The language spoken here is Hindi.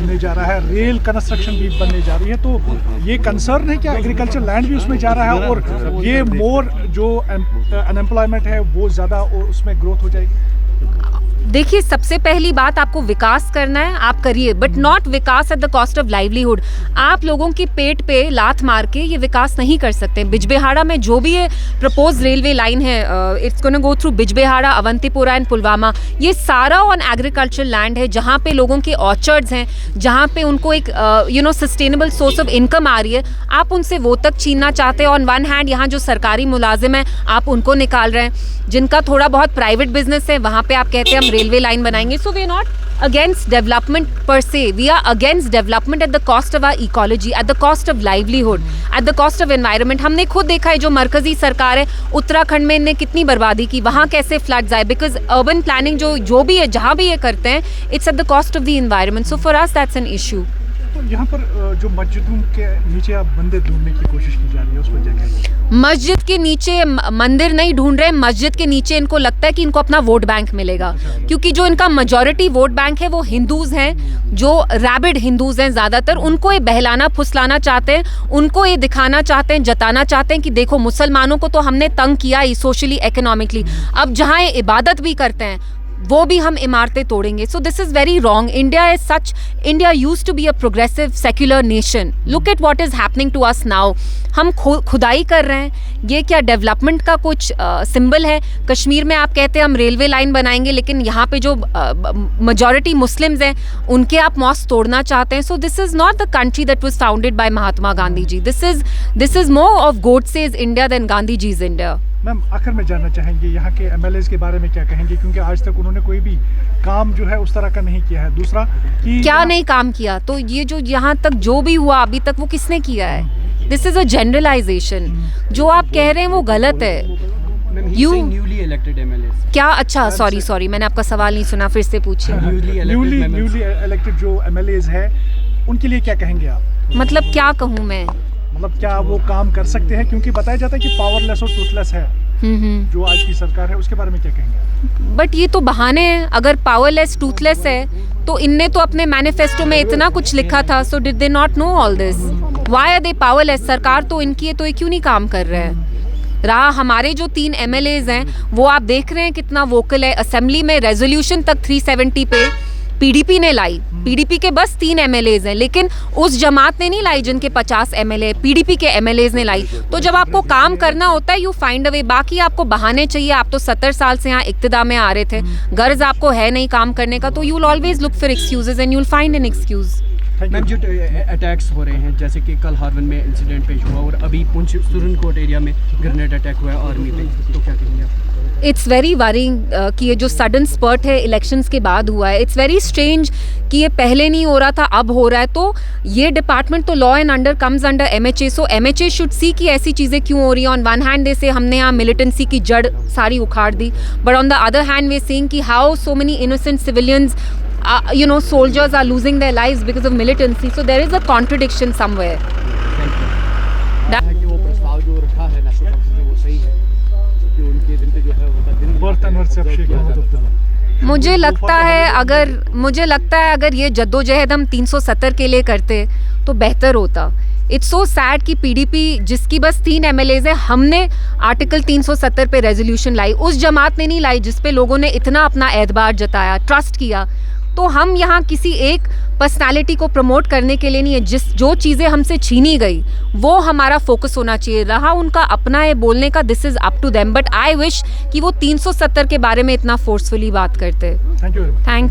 बनने जा रहा है, रेल कंस्ट्रक्शन भी बनने जा रही है, तो ये कंसर्न है क्या एग्रीकल्चर लैंड भी उसमें जा रहा है और ये मोर जो अनएम्प्लॉयमेंट है वो ज़्यादा और उसमें ग्रोथ हो जाएगी? देखिए, सबसे पहली बात, आपको विकास करना है, आप करिए, but not Vikas at the cost of livelihood. आप लोगों की पेट पे लात मार के ये विकास नहीं कर सकते। बिजबेहाड़ा में जो भी ये प्रपोज रेलवे लाइन है, it's gonna go through Bijbehara, Awantipora and Pulwama. ये सारा ऑन एग्रीकल्चर लैंड है, जहाँ पे लोगों के ऑर्चर्ड्स हैं, जहाँ पे उनको एक सस्टेनेबल सोर्स ऑफ इनकम आ रही है। आप उनसे वो तक छीनना चाहते हैं। ऑन वन हैंड यहाँ जो सरकारी मुलाजिम हैं, आप उनको निकाल रहे हैं। जिनका थोड़ा बहुत प्राइवेट बिजनेस है, वहाँ पे आप कहते हैं हम रेलवे लाइन बनाएंगे। So we are not against development per se, we are against development at the cost of our ecology, at the cost of livelihood, at the cost of environment. हमने खुद देखा है जो मरकजी सरकार है उत्तराखंड में, इनने कितनी बर्बादी की, वहाँ कैसे फ्लड्स आए, बिकॉज अर्बन प्लानिंग जो भी है, जहाँ भी ये करते हैं, it's at the cost of the environment. So for us that's an issue. तो यहाँ पर जो मस्जिदों के नीचे आप मंदिर ढूंढने की कोशिश की जा रही है, उस पर क्या कहेंगे? मस्जिद के नीचे मंदिर नहीं ढूंढ रहे, मस्जिद के नीचे इनको लगता है कि इनको अपना वोट बैंक मिलेगा, क्योंकि जो इनका मेजॉरिटी वोट बैंक है वो हिंदूज हैं, जो रैबिड हिंदूज हैं ज़्यादातर। उनको ये बहलाना फुसलाना चाहते हैं, उनको ये दिखाना चाहते हैं, जताना चाहते हैं कि देखो मुसलमानों को तो हमने तंग किया ही सोशली इकोनॉमिकली, अब जहाँ ये इबादत भी करते हैं वो भी हम इमारतें तोड़ेंगे। So this is very wrong. India is such, India used to be a progressive secular nation. Look at what is happening to us now. हम खुदाई कर रहे हैं, ये क्या डेवलपमेंट का कुछ सिंबल है? कश्मीर में आप कहते हैं हम रेलवे लाइन बनाएंगे, लेकिन यहाँ पे जो मेजॉरिटी मुस्लिम्स हैं उनके आप मॉस्क तोड़ना चाहते हैं। So this is not the country that was founded by Mahatma Gandhi ji. This is more of Godse's India than Gandhi ji's India. Ma'am, आखिर में जानना चाहेंगे यहाँ के एमएलएज के बारे में क्या कहेंगे, क्योंकि आज तक उन्होंने कोई भी काम जो है उस तरह का नहीं किया है। दूसरा कि क्या नहीं काम किया, तो ये जो यहाँ तक जो भी हुआ अभी तक वो किसने किया है? This is a generalisation. जो आप कह रहे हैं वो गलत है। यू न्यूली इलेक्टेड एमएलएस क्या? अच्छा, सॉरी, मैंने आपका सवाल नहीं सुना, फिर से पूछिए। न्यूली इलेक्टेड जो एमएलएज है उनके लिए क्या कहेंगे आप? मतलब क्या कहूँ मैं? मतलब क्या वो काम कर सकते हैं? क्योंकि बताया जाता है कि पावरलेस और टूथलेस है जो आज की सरकार है, उसके बारे में क्या कहेंगे? बट ये तो बहाने हैं। अगर पावरलेस टूथलेस है तो इनने तो अपने मैनिफेस्टो में इतना कुछ लिखा था। So did they not know all this? Why are they powerless? सरकार तो इनकी है, तो ये क्यों नहीं काम कर रहे हैं? रहा हमारे जो 3 एमएलएज हैं, वो आप देख रहे हैं कितना वोकल है। असेंबली में रेजोल्यूशन तक 370 पे पीडीपी ने लाई। पीडीपी के बस 3 एमएलएज हैं, लेकिन उस जमात ने नहीं लाई जिनके 50 एमएलए, पीडीपी के एमएलएज ने लाई। तो जब आपको काम करना होता है, यू फाइंड अ वे। बाकी आपको बहाने चाहिए। आप तो 70 साल से यहाँ इक्तिदा में आ रहे थे, गर्ज आपको है नहीं काम करने का, तो you will always look for excuses and you will find an excuse. Ma'am, जो अटैक्स हो रहे हैं, जैसे कि कल हारवन में इंसिडेंट पेश हुआ और अभी पुंछ सुरनकोट एरिया में ग्रेनेड अटैक हुआ है आर्मी पे, तो क्या कहेंगे आप? इट्स वेरी वरिंग कि ये जो सडन स्पर्ट है इलेक्शंस के बाद हुआ है। इट्स वेरी स्ट्रेंज कि ये पहले नहीं हो रहा था, अब हो रहा है। तो ये डिपार्टमेंट तो law and under comes under MHA. So MHA should see कि ऐसी चीज़ें क्यों हो रही हैं। ऑन वन हैंड दे से हमने यहाँ मिलिटेंसी की जड़ सारी उखाड़ दी, but on the other hand we saying कि how so many innocent civilians soldiers are losing their lives because of militancy. So there is a contradiction somewhere. वो प्रस्ताव जो रखा है नेशनल काउंसिल में वो सही है कि उनके दिन पे जो है उनका दिन बर्थ एनिवर्सरी शेख मोहम्मद अब्दुल्ला। मुझे लगता है अगर ये जद्दोजहद हम 370 के लिए करते तो बेहतर होता। इट्स सो सैड कि पीडीपी जिसकी बस 3 एमएलएज है, हमने आर्टिकल 370 पे रेजोल्यूशन लाई, उस जमात ने नहीं लाई जिस पे लोगों ने इतना अपना एतबार जताया, ट्रस्ट किया। तो हम यहाँ किसी एक पर्सनालिटी को प्रमोट करने के लिए नहीं है। जो चीज़ें हमसे छीनी गई वो हमारा फोकस होना चाहिए। रहा उनका अपना है बोलने का, this is up to them, but I wish कि वो 370 के बारे में इतना फोर्सफुली बात करते। Thank you.